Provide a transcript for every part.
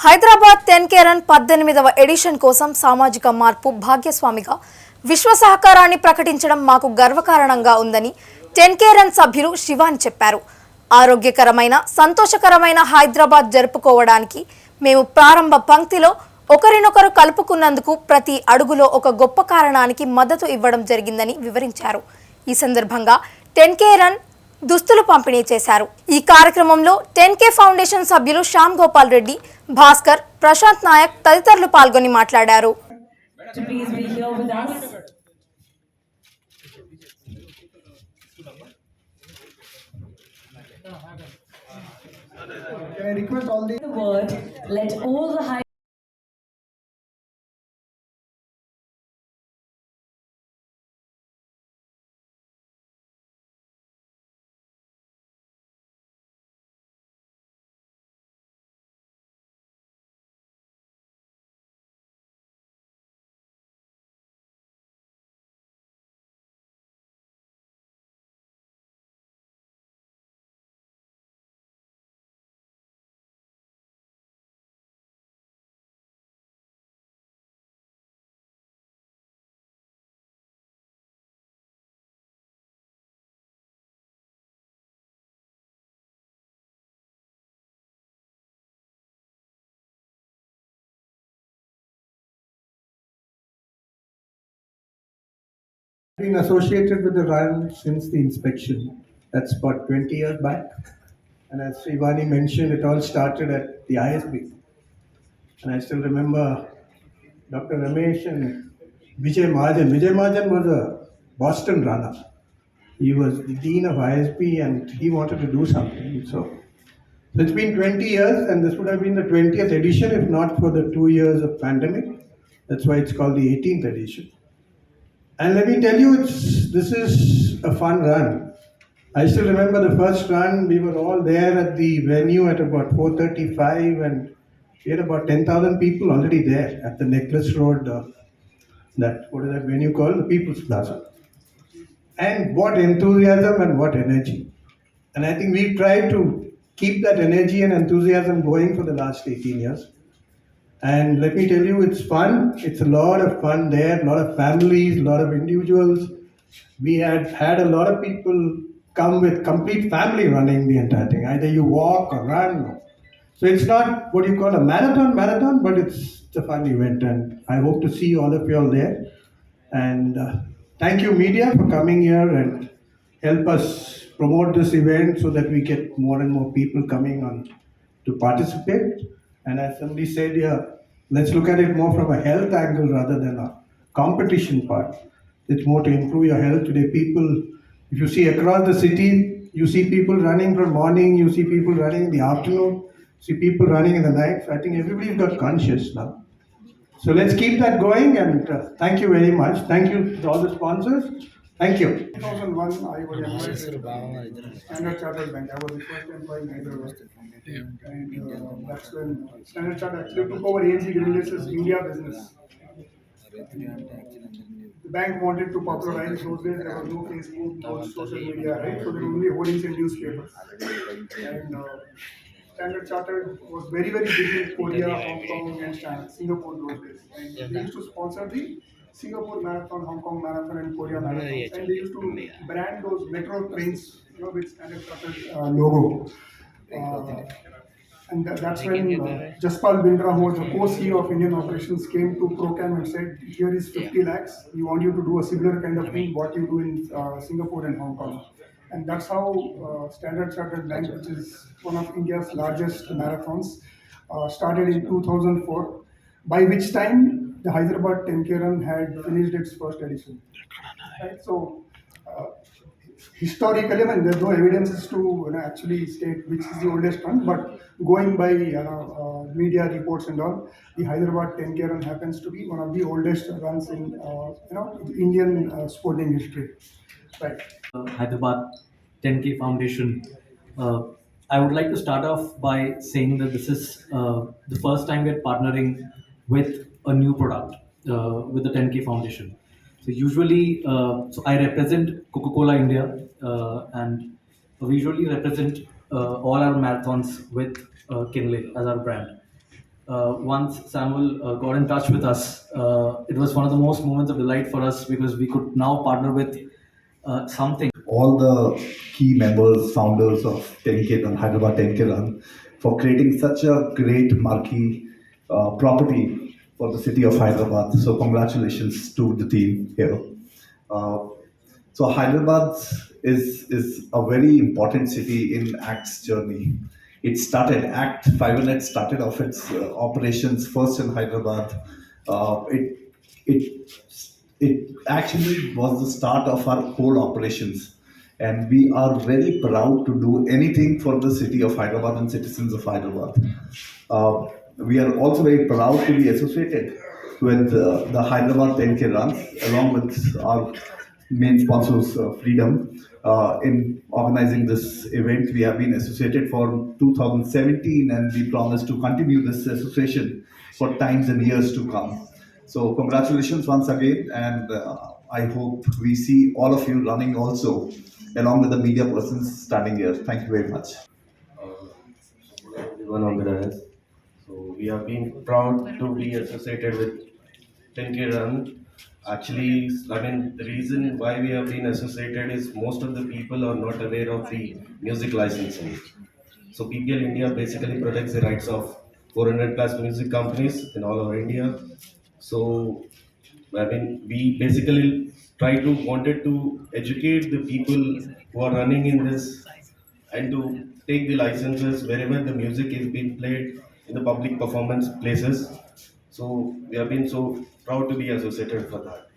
Hyderabad 10K run 18వ edition కోసం సామాజిక మార్పు భాగ్యస్వామిగా విశ్వ సహకారాన్ని ప్రకటించడం మాకు గర్వకారణంగా ఉందని 10K రన్ సభ్యులు శివాని చెప్పారు. ఆరోగ్యకరమైన సంతోషకరమైన హైదరాబాద్ జరుపుకోవడానికి మేము ప్రారంభ పంక్తిలో ఒకరినొకరు కలుపుకున్నందుకు ప్రతి అడుగులో ఒక గొప్ప కారణానికి మద్దతు ఇవ్వడం జరిగిందని వివరించారు. ఈ సందర్భంగా 10K రన్ దుస్తులు పంపిణీ చేశారు. ఈ కార్యక్రమంలో 10K ఫౌండేషన్ సభ్యులు శ్యామ్ గోపాల్ రెడ్డి, భాస్కర్, ప్రశాంత్ నాయక్ తదితరులు పాల్గొని మాట్లాడారు. Been associated with the run since the inspection. That's about 20 years back. And as Srivani mentioned, it all started at the ISB. And I still remember Dr. Ramesh and Vijay Mahajan. Vijay Mahajan was a Boston runner. He was the dean of ISB and he wanted to do something. So it's been 20 years and this would have been the 20th edition if not for the 2 years of pandemic. That's why it's called the 18th edition. And let me tell you, this is a fun run. I still remember the first run, we were all there at the venue at about 4:35 and we had about 10,000 people already there at the Necklace Road, what is that venue called? The People's Plaza. And what enthusiasm and what energy. And I think we've tried to keep that energy and enthusiasm going for the last 18 years. And let me tell you, it's fun. It's a lot of fun there, a lot of families, a lot of individuals. We had a lot of people come with complete family running the entire thing. Either you walk or run. So it's not what you call a marathon, but it's a fun event. And I hope to see all of you all there. And thank you, media, for coming here and help us promote this event so that we get more and more people coming on to participate. And as somebody said here, let's look at it more from a health angle rather than a competition part. It's more to improve your health today. People, if you see across the city, you see people running from morning, you see people running in the afternoon, see people running in the night. So I think everybody's got conscious now. So let's keep that going and thank you very much. Thank you to all the sponsors. Thank you. 2001, I was employed in Standard Chartered Bank. I was the first employee in Hyderabad. And that's when Standard Chartered actually took over ANZ Greenlist's India business. The bank wanted to popularize those days. There was no Facebook, no social media, right? So there were only holdings in newspapers. And Standard Chartered was very, very big in Korea, Hong Kong, and Singapore those days. And they used to sponsor the Singapore Marathon, Hong Kong Marathon, and Korea Marathon. And they used to brand those metro trains, with Standard Chartered logo. And that's when Jaspal Bindra, who was the co-CEO of Indian operations, came to Procam and said, here is 50 lakhs. We want you to do a similar kind of thing, what you do in Singapore and Hong Kong. And that's how Standard Chartered Bank, which is one of India's largest marathons, started in 2004, by which time the Hyderabad 10K run had finished its first edition. Right? So, historically, I mean, there's no evidences to actually state which is the oldest run, but going by media reports and all, the Hyderabad 10K run happens to be one of the oldest runs in Indian sporting history. Right. Hyderabad 10K Foundation. I would like to start off by saying that this is the first time we're partnering with a new product with the 10K Foundation. So usually, so I represent Coca-Cola India, and we usually represent all our marathons with Kinley as our brand. once Samuel got in touch with us, it was one of the most moments of delight for us because we could now partner with something. All the key members, founders of 10K Run, Hyderabad 10K Run, for creating such a great marquee property for the city of Hyderabad. So congratulations to the team here. Uh, so Hyderabad is a very important city in ACT's journey. It started ACT 500 started off its operations first in Hyderabad. It it actually was the start of our whole operations, and we are very proud to do anything for the city of Hyderabad and citizens of Hyderabad. Uh, we are also very proud to be associated with the Hyderabad 10K runs, along with our main sponsors, Freedom. In organizing this event, we have been associated for 2017, and we promise to continue this association for times and years to come. So, congratulations once again, and I hope we see all of you running also, along with the media persons standing here. Thank you very much. Everyone on the dais. So we have been proud to be associated with 10K Run. Actually, I mean, the reason why we have been associated is most of the people are not aware of the music licensing. So PPL India basically protects the rights of 400 plus music companies in all over India. So I mean, we basically try to wanted to educate the people who are running in this and to take the licenses wherever the music is being played in the public performance places. So we have been so proud to be associated for that.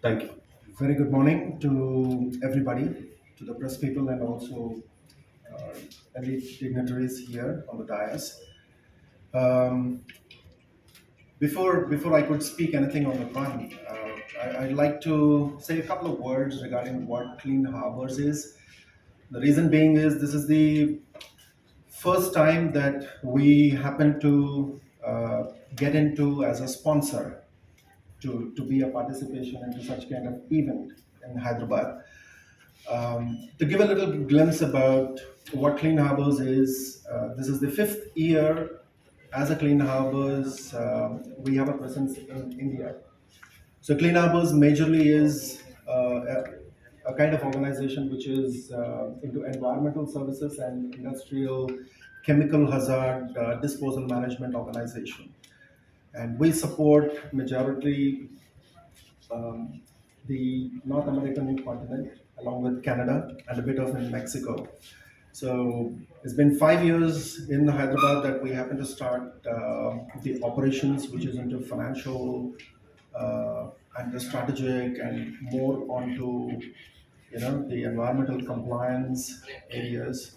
Thank you. Very good morning to everybody, to the press people and also uh, elite dignitaries here on the dais. Um, before I could speak anything on the run, I'd like to say a couple of words regarding what Clean Harbors is. The reason being is this is the first time that we happen to get into as a sponsor to be a participation into such kind of event in Hyderabad. To give a little glimpse about what Clean Harbors is, this is the 5th year as a Clean Harbors. We have a presence in India. So Clean Harbors majorly is a kind of organization which is into environmental services and industrial chemical hazard disposal management organization. And we support majority the North American continent, along with Canada and a bit of in Mexico. So it's been 5 years in Hyderabad that we happen to start the operations, which is into financial and the strategic and more onto the environmental compliance areas,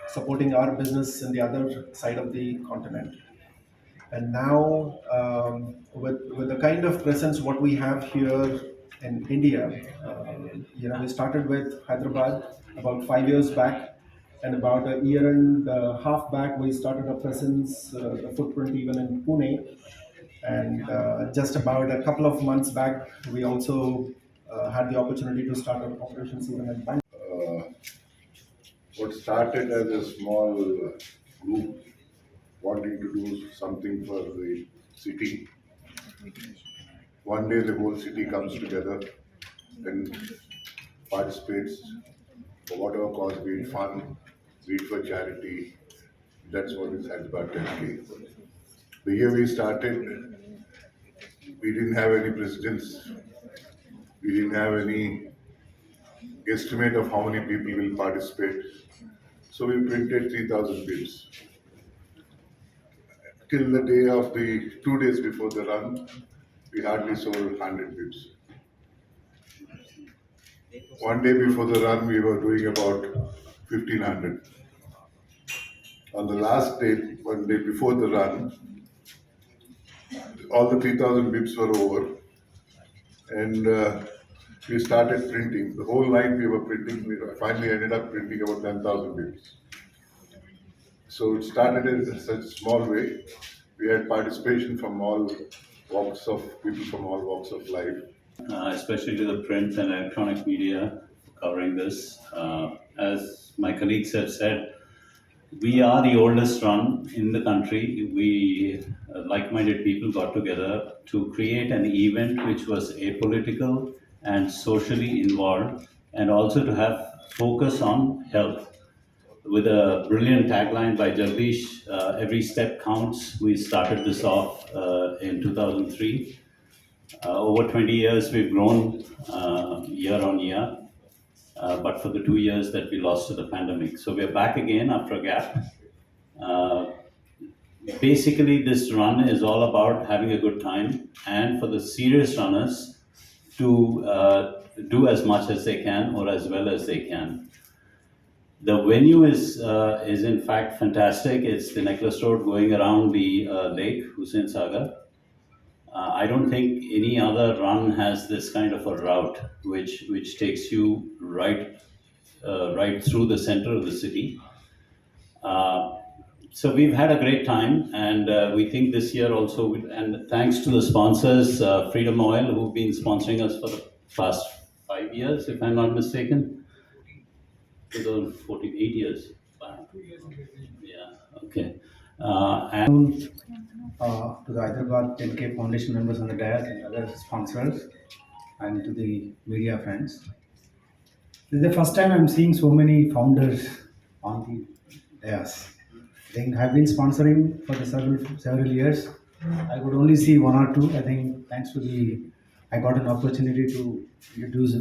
supporting our business in the other side of the continent. And now, with the kind of presence what we have here in India, we started with Hyderabad about 5 years back, and about a year and a half back, we started a presence, a footprint even in Pune. And just about a couple of months back, we also had the opportunity to start our operations even in Bangalore. What started as a small group wanting to do something for the city. One day the whole city comes together and participates for whatever cause, be it fun, be it for charity. That's what is Hyderabad 10K. The year we started, we didn't have any presidents. We didn't have any estimate of how many people will participate. So we printed 3,000 bibs. Till the day of the 2 days before the run, we hardly sold 100 bibs. One day before the run, we were doing about 1,500. On the last day, one day before the run, all the 3,000 bibs were over, and we started printing. The whole night we were printing. We finally ended up printing about 10,000 bibs. So it started in such a small way. We had participation from all walks of people from all walks of life. Especially to the print and electronic media for covering this. As my colleagues have said, we are the oldest run in the country. We, like-minded people, got together to create an event which was apolitical and socially involved, and also to have focus on health. With a brilliant tagline by Jagdish, "Every step counts." We started this off in 2003. Over 20 years, we've grown year on year, but for the 2 years that we lost to the pandemic. So we're back again after a gap. Uh, Basically, this run is all about having a good time, and for the serious runners to do as much as they can or as well as they can. The venue is in fact fantastic. It's the Necklace Road going around the lake, Hussain Sagar. I don't think any other run has this kind of a route, which takes you right through the center of the city. Uh, so we've had a great time, and we think this year also, and thanks to the sponsors, Freedom Oil, who've been sponsoring us for the past 5 years, if I'm not mistaken. 2014, 8 years. Wow. Yeah. Okay. And To the Hyderabad 10K Foundation members on the dais and other sponsors, and to the media friends. This is the first time I'm seeing so many founders on the dais. I think I've been sponsoring for the several years. I could only see one or two. I think thanks to I got an opportunity to introduce.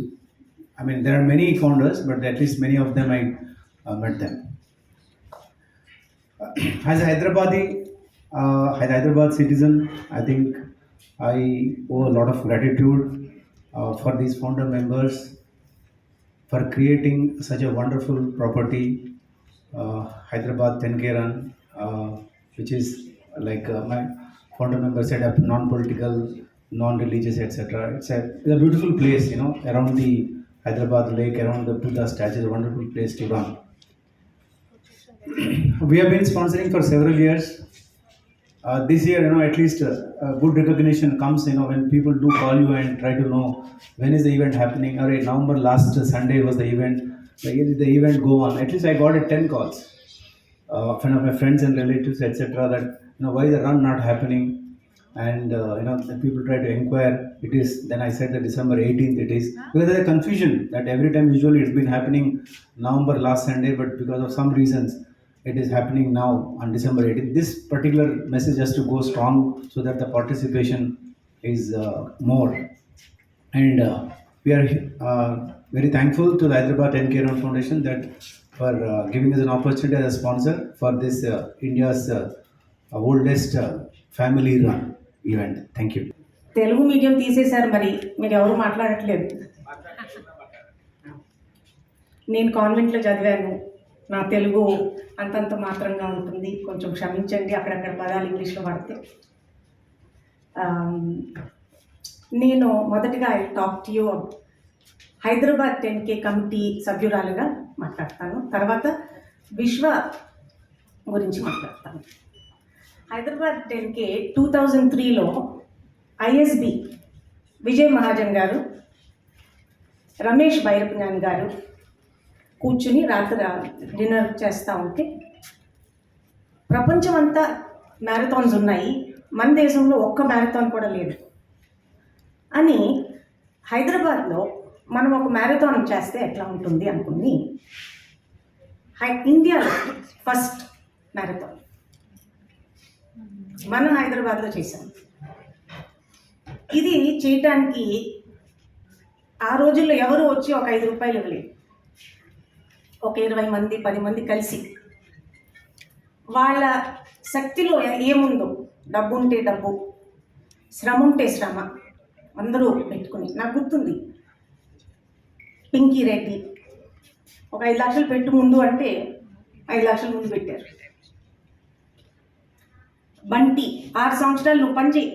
I mean, there are many founders, but at least many of them I met them. As a Hyderabad citizen, I think I owe a lot of gratitude for these founder members for creating such a wonderful property, Hyderabad 10K Run, which is like my founder member said, a non-political, non-religious, etc. It's a beautiful place, around the Hyderabad lake, around the Buddha statue, a wonderful place to run. We have been sponsoring for several years. This year, at least good recognition comes, when people do call you and try to know when is the event happening. Or November last Sunday was the event. The event go on. At least I got 10 calls from my friends and relatives, etc. That why is the run not happening? And the people try to inquire. It is then I said that December 18th it is, because there's a confusion that every time usually it's been happening November last Sunday, but because of some reasons it is happening now on December 18th. This particular message has to go strong so that the participation is more. And we are very thankful to the Hyderabad 10K Run Foundation that for giving us an opportunity as a sponsor for this India's oldest family run event. Thank you. Telugu medium తీసేశారు, మరి మీరు ఎవరు మాట్లాడట్లేదు. నేను కాన్వెంట్లో చదివాను, నా తెలుగు అంతంత మాత్రంగా ఉంటుంది, కొంచెం క్షమించండి అక్కడక్కడ పదాలు ఇంగ్లీష్లో వాడితే. నేను మొదటిగా I talk to you Hyderabad 10K committee సభ్యురాలుగా మాట్లాడతాను, తర్వాత విశ్వ గురించి మాట్లాడతాను. హైదరాబాద్ 10K 2003లో ఐఎస్బి విజయ్ మహాజన్ గారు, రమేష్ బైరపజ్ఞాన్ గారు కూర్చుని రాత్రి డిన్నర్ చేస్తూ ఉంటే, ప్రపంచం అంతా మ్యారథాన్స్ ఉన్నాయి, మన దేశంలో ఒక్క మ్యారథాన్ కూడా లేదు అని హైదరాబాద్లో మనం ఒక మ్యారథాన్ చేస్తే ఎట్లా ఉంటుంది అనుకుని ఇండియాలో ఫస్ట్ మ్యారథాన్ మనం హైదరాబాద్లో చేశాం. ఇది చేయటానికి ఆ రోజుల్లో ఎవరు వచ్చి ఒక 5 రూపాయలు ఇవ్వలేదు. ఒక 20 మంది 10 మంది కలిసి వాళ్ళ శక్తిలో ఏముందో, డబ్బు ఉంటే డబ్బు, శ్రమ ఉంటే శ్రమ, అందరూ పెట్టుకుని, నాకు గుర్తుంది పింకీ రెడ్డి ఒక 5 లక్షలు పెట్టు ముందు అంటే 5 లక్షలు ముందు పెట్టారు. బంటి 6 సంవత్సరాలు నువ్వు పని చేయి,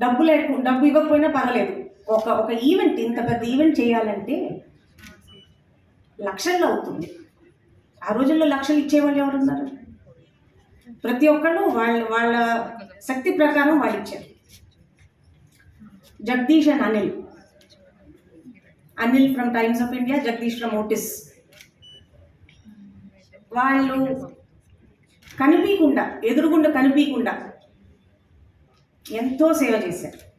డబ్బు ఇవ్వకపోయినా పర్వాలేదు, ఒక ఈవెంట్, ఇంత పెద్ద ఈవెంట్ చేయాలంటే లక్షల్లో అవుతుంది. ఆ రోజుల్లో లక్షలు ఇచ్చేవాళ్ళు ఎవరున్నారు? ప్రతి ఒక్కళ్ళు వాళ్ళ శక్తి ప్రకారం వాళ్ళు ఇచ్చారు. Jagadish and Anil from times of India, Jagadish from Otis. వాళ్ళు కనిపించకుండా, ఎదురుగుండా కనిపించకుండా ఎంతో సేవ చేశారు.